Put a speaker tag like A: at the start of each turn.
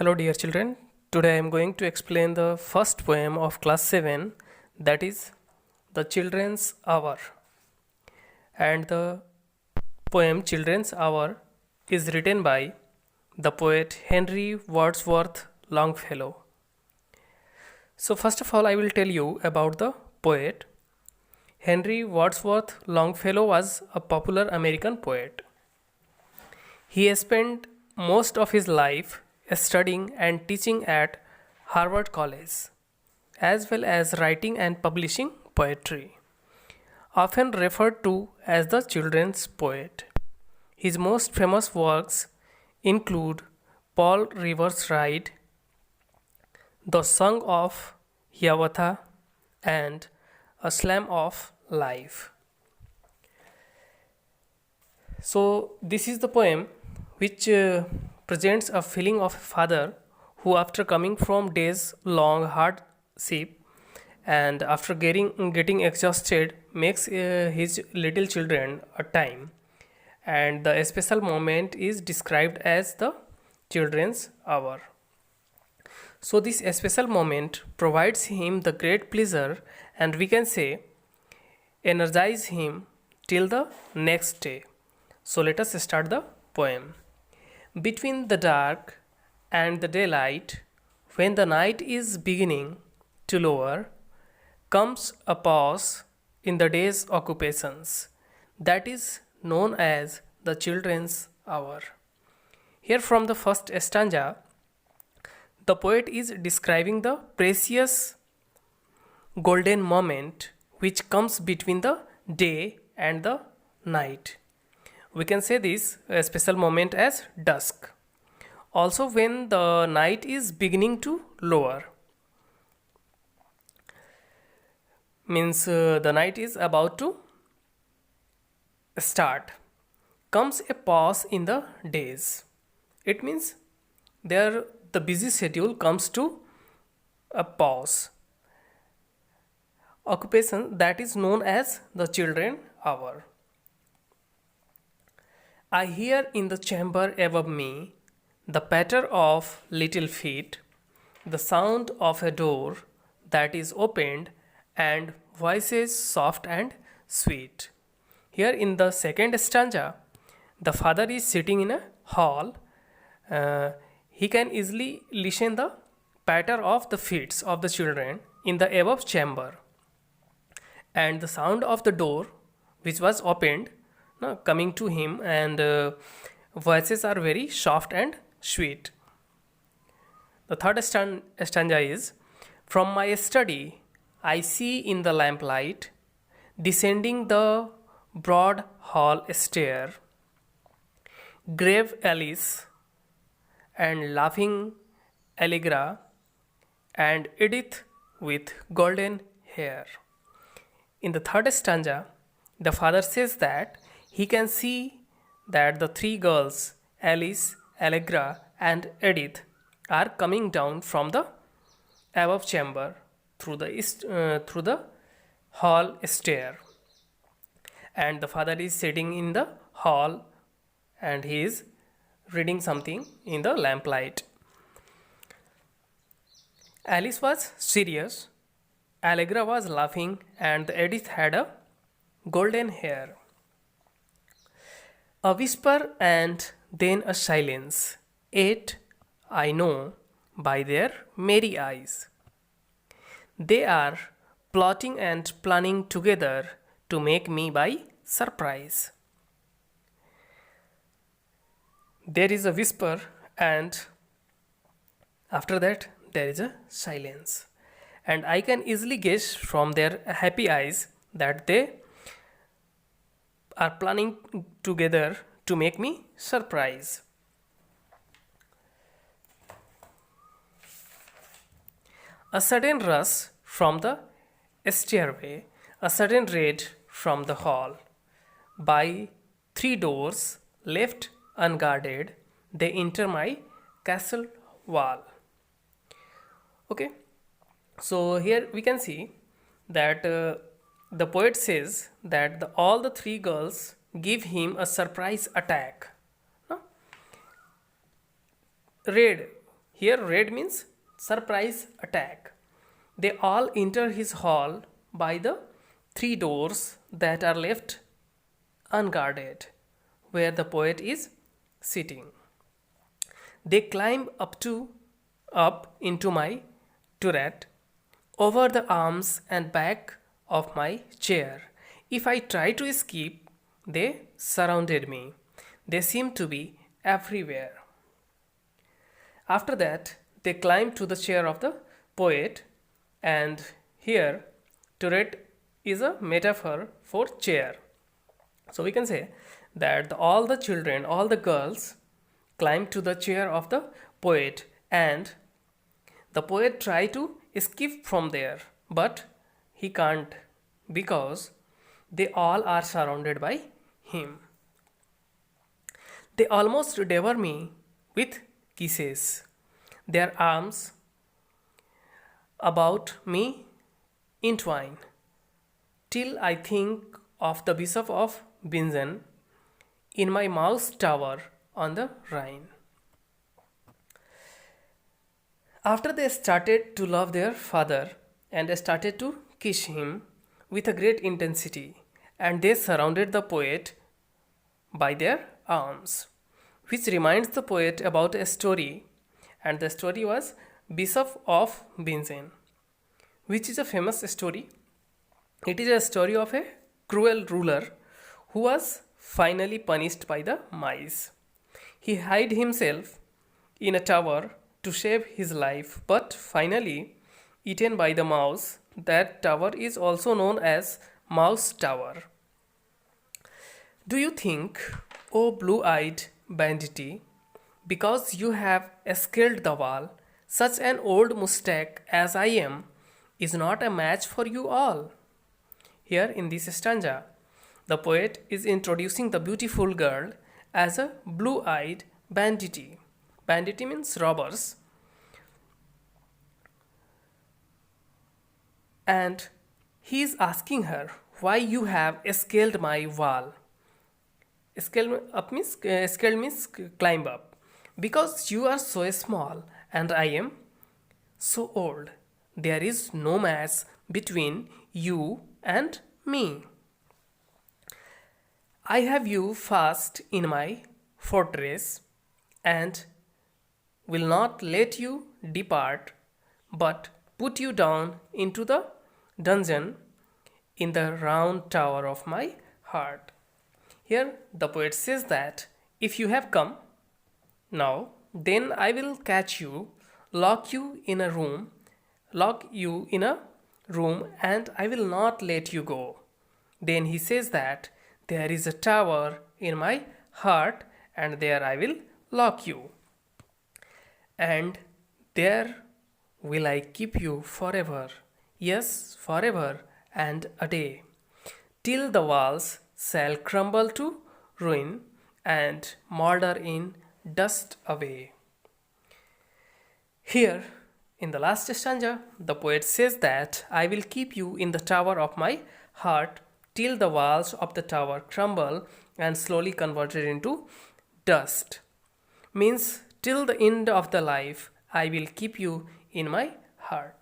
A: Hello dear children, today I am going to explain the first poem of class 7, that is The Children's Hour. And the poem Children's Hour is written by the poet Henry Wadsworth Longfellow. So first of all I will tell you about the poet. Henry Wadsworth Longfellow was a popular American poet. He spent most of his life studying and teaching at Harvard College, as well as writing and publishing poetry, often referred to as the children's poet. His most famous works include Paul Revere Ride, The Song of Hiawatha, and A Slam of Life. So, this is the poem which presents a feeling of a father who, after coming from days long hardship and after getting exhausted, makes his little children a time, and the special moment is described as the children's hour. So this special moment provides him the great pleasure, and we can say energize him till the next day. So let us start the poem. Between the dark and the daylight, when the night is beginning to lower, comes a pause in the day's occupations that is known as the children's hour. Here, from the first stanza, the poet is describing the precious golden moment which comes between the day and the night. We can say this special moment as dusk. Also, when the night is beginning to lower, means the night is about to start, comes a pause in the days. It means there the busy schedule comes to a pause. Occupation that is known as the children hour. I hear in the chamber above me the patter of little feet, the sound of a door that is opened, and voices soft and sweet. Here in the second stanza, the father is sitting in a hall. He can easily listen the patter of the feet of the children in the above chamber, and the sound of the door which was opened coming to him, and voices are very soft and sweet. The third stanza is, from my study I see in the lamplight, descending the broad hall stair, grave Alice and laughing Allegra and Edith with golden hair. In the third stanza, the father says that he can see that the three girls, Alice, Allegra, and Edith, are coming down from the above chamber through the hall stair, and the father is sitting in the hall and he is reading something in the lamplight. Alice was serious, Allegra was laughing, and Edith had a golden hair. A whisper and then a silence, yet I know by their merry eyes. They are plotting and planning together to make me by surprise. There is a whisper, and after that there is a silence. And I can easily guess from their happy eyes that they are planning together to make me surprise. A sudden rush from the stairway, a sudden raid from the hall. By three doors left unguarded, they enter my castle wall. Okay, so here we can see that the poet says that all the three girls give him a surprise attack. Raid, Here red means surprise attack. They all enter his hall by the 3 doors that are left unguarded, where the poet is sitting. They climb up into my turret, over the arms and back of my chair. If I try to escape, they surrounded me. They seem to be everywhere. After that, they climb to the chair of the poet, and here turret is a metaphor for chair. So we can say that all the children, all the girls climb to the chair of the poet, and the poet try to escape from there, but he can't because they all are surrounded by him. They almost devour me with kisses. Their arms about me entwine, till I think of the Bishop of Bingen in my mouse tower on the Rhine. After they started to love their father and started to kiss him with a great intensity, and they surrounded the poet by their arms, which reminds the poet about a story, and the story was Bishop of Bingen, which is a famous story. It is a story of a cruel ruler who was finally punished by the mice. He hid himself in a tower to save his life, but finally eaten by the mouse. That tower is also known as Mouse Tower. Do you think, O blue-eyed bandit, because you have scaled the wall, such an old moustache as I am is not a match for you all? Here in this stanza, the poet is introducing the beautiful girl as a blue-eyed bandit. Bandit means robbers. And he is asking her why you have scaled my wall. Scale means climb up. Because you are so small and I am so old. There is no match between you and me. I have you fast in my fortress and will not let you depart, but put you down into the dungeon in the round tower of my heart. Here the poet says that if you have come now, then I will catch you, lock you in a room, and I will not let you go. Then he says that there is a tower in my heart, and there I will lock you. And there will I keep you forever, yes, forever and a day, till the walls shall crumble to ruin and moulder in dust away. Here, in the last stanza, the poet says that I will keep you in the tower of my heart till the walls of the tower crumble and slowly converted into dust. Means till the end of the life, I will keep you in my heart.